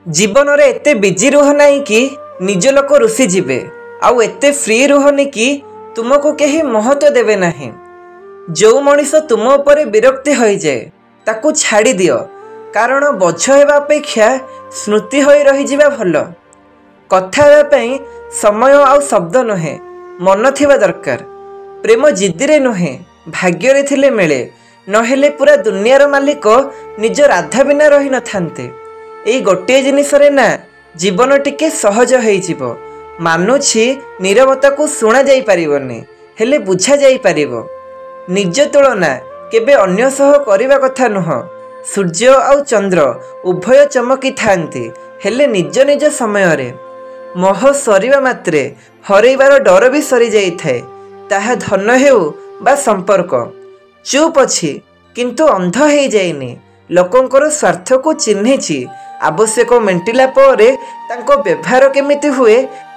जीवन रे एते बिजी रुह नहीं कि निज लोक रुषि जीवे आउ एते फ्री रुहनी कि तुमको केही महत्व देवे नहीं। जो मनीष तुम उपरे विरक्ति हो जाए ताकू छाड़ी दियो, कारण बोझ हेबा अपेक्षा स्मृति होई रही जिबा भल। कथा हेबा पई समय आउ शब्द नुहे, मन थिबा दरकार। प्रेम जिद्दी रे नुहे, भाग्य रे थिले मिले, नहेले पूरा दुनियार मालिक निज राधा बिना रही न थांते। एई गोटे जिनिस रे ना जीवन टिके सहज होई जिवो। मानुछि नीरवता को सुना जाई परिबनी, हेले बुझा जाई परिबो। निज तुलना केबे अन्य सह करिबा कथा नुह। सूर्य आउ चंद्र उभय चमकी थांती, हेले निज निज समय रे। मोह सरिबा मात्रे हरैबार डर भी सरी जाई थाए, ताहा धन हेउ बा संपर्क। चुप अछि किंतु अंध हेई जाइनी, लोकंकर स्वार्थ को चिन्हिछि। आवश्यक मेंटिला परे तांको व्यवहार केमिति हुए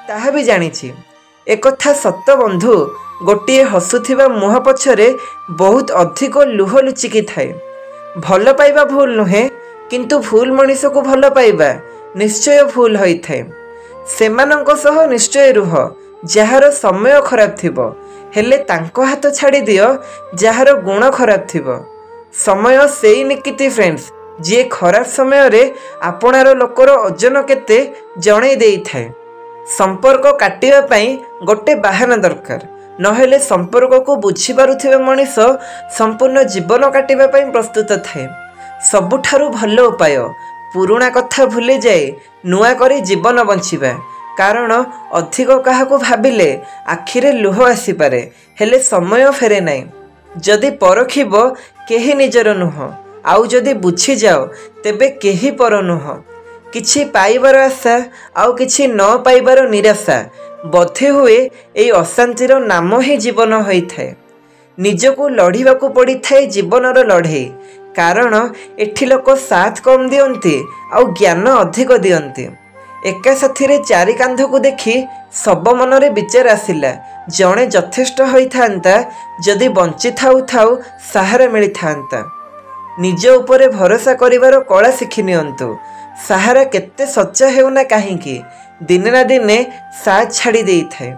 ताहा भी जानिछि। एकथा सत्य बंधु, गोटे हसुथिबा मुह पछरे बहुत अधिक लुह लुचिकी थाए। भल पाइबा भूल नुहे, किंतु भूल मनीष को भल पाइबा निश्चय भूल होई थाए। सेमानंको सह निश्चय रुह जार समय खराब थिबो, हेले तांको हाथ छाड़ी दियो जार गुण खराब थिबो। समय सेई निकिति फ्रेंड्स, जी खराब समय रे आपणार लोकर ओजन केते जणै देई थाए। संपर्क काटिबा पई गोटे बाहाना दरकार, नहेले संपर्क को बुझी पारुथिबा मनीष संपूर्ण जीवन काटिबा पई प्रस्तुत थाए। सबुठारु भल उपाय पुराणा कथा भूली जाए नुआ करी जीवन बंचिबा। कारण अधिक काहाकू भाबिले आखिरे लुह आसीपारे, हेले समय फेरे नाही। जदि परखिबो केही निजर नुह, आउ जदि बुझी जाओ तेबे केही पर नुह। किछि पाइबार आशा आउ किछि न पाइबार निराशा, बोधे हुए एई अशांतिर नाम ही जीवन होई थाए। निजको लढ़िबाकू पड़ी थाए जीवनर लढ़ई, कारण एठी लोक साथ कम दियंती आउ ज्ञान अधिक दियंती। एका साथीरे चारि कांधकू देखि सब मनरे विचार आसिला, जणे यथेष्ट होई थांता जदि बंची थाउ थाउ सहारा मिली थांता। निज उपरे भरोसा करिवार कला शिखि नियंतु। सहारा केते सच्चा हेउना काहींकी दिने ना दिने साथ छाड़ी देई थाए।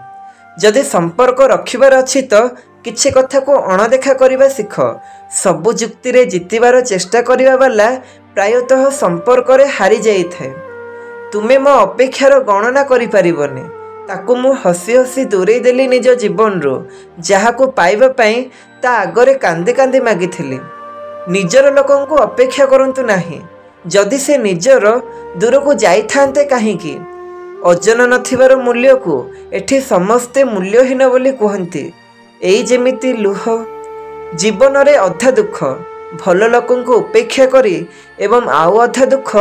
जदि संपर्क रखिबार अछि तो किछि कथा को अणदेखा करिबा सिख। सबु जुक्ति रे जितिबार चेष्टा करिबा वाला प्रायतः संपर्क रे हारि जाई थाए। तुमे मो अपेक्षार गणना करि परिबने, ताकू मु हसी हसी दूरे देली निज जीवन रो, जहाकू पाइबा पई ता आगरे कांदी कांदी मागिथिली। निजर लोकन को अपेक्षा करंतु नाही, जदि से निजर दूर को जाई थांते काहींकी। ओजन नथिबार मूल्य को एठी समस्ते मूल्यहीन बोली कहंती। एई जेमिति लुह जीवन रे अधा दुख भल लोकन को उपेक्षा करी एवं आउ अधा दुख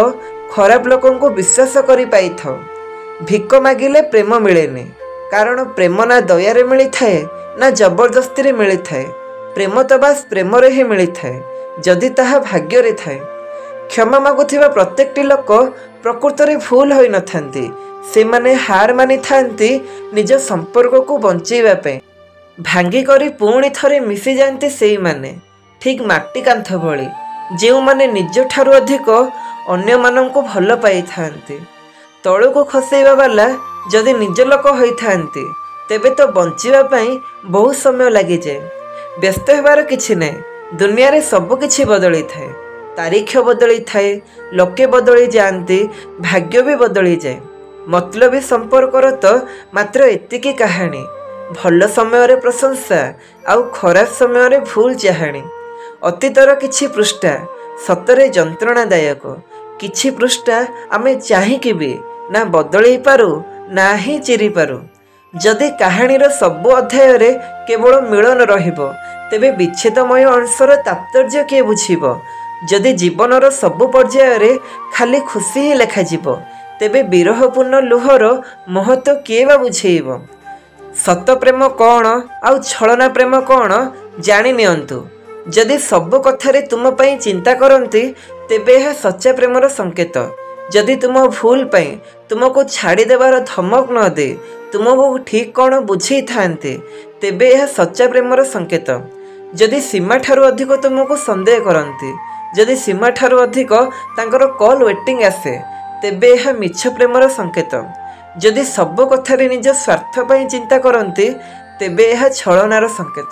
खराब लोकन को विश्वास करी पाई थाओ। भिक मागिले प्रेम मिलेनी, कारण प्रेम ना दयारे मिली थाए ना जबरदस्ती रे मिली थाए। प्रेम तो बास प्रेम रे ही मिली थाए, जदि ताहा भाग्य रे थाए। क्षमा मागुथिबा प्रत्येकटी लोक प्रकृत रे भूल होई न थांती, से माने हार मानि थांती निज संपर्क को बंचेबा पे। भांगी करी पुणी थरे मिसी जांती सेई माने, ठीक माटी कांथ भली, जेउ माने निज ठारू अधिक अन्य मानंको भल पाई थांती। तळु को खसेइबा वाला जदि निज लोक होई थांती, तेबे तो बंचिबा पई बहुत समय लागि जाए। व्यस्त हेबार किछि नै, दुनिया रे सब किछि बदली थाए। तारीख बदली थाए, लोके बदली जाती, भाग्य भी बदली जाए। मतलबी संपर्कर तो मात्र एतिकी कहानी। भल समय रे प्रशंसा आउ खराब समय रे भूल चाहाणी। अतीतर किछि पृष्ठा सतरे जंत्रणादायक, किछि पृष्ठा आमे चाहिकी भी ना बदली पारू ना ही चिरी पारू। जदि कहानीर सबु अध्याय रे केवल मिलन रहिबो, तेबे विच्छेदमय अंशर तात्पर्य किए बुझिबो। जदि जीवनर सबु पर्याय रे खाली खुशी ही लेखा जीवो, तेबे विरहपूर्ण लुहर महत्व किए बा बुझेइबो। सत प्रेम कौन आउ छलना प्रेम कौन जानि नियंतु। जदि सबु कथारे तुम पई चिंता करंती, तेबे यह सच्चा प्रेमर संकेत। जदि तुम भूल पई तुमको छाड़ी देवार धमक न दे, तुमको ठीक कौन बुझे थांते, तेबे यह सच्चा प्रेमर संकेत। जदि सीमा ठारू अधिक तुमको संदेह करंती, जदि सीमा ठारू अधिक तांकर कॉल वेटिंग आसे, ତେବେ ଏହା ମିଛ ପ୍ରେମର ସଂକେତ। ଯଦି ସବୁ କଥାରେ ନିଜ ସ୍ୱାର୍ଥ ପାଇଁ ଚିନ୍ତା କରନ୍ତି ତେବେ ଏହା ଛଳନାର ସଂକେତ।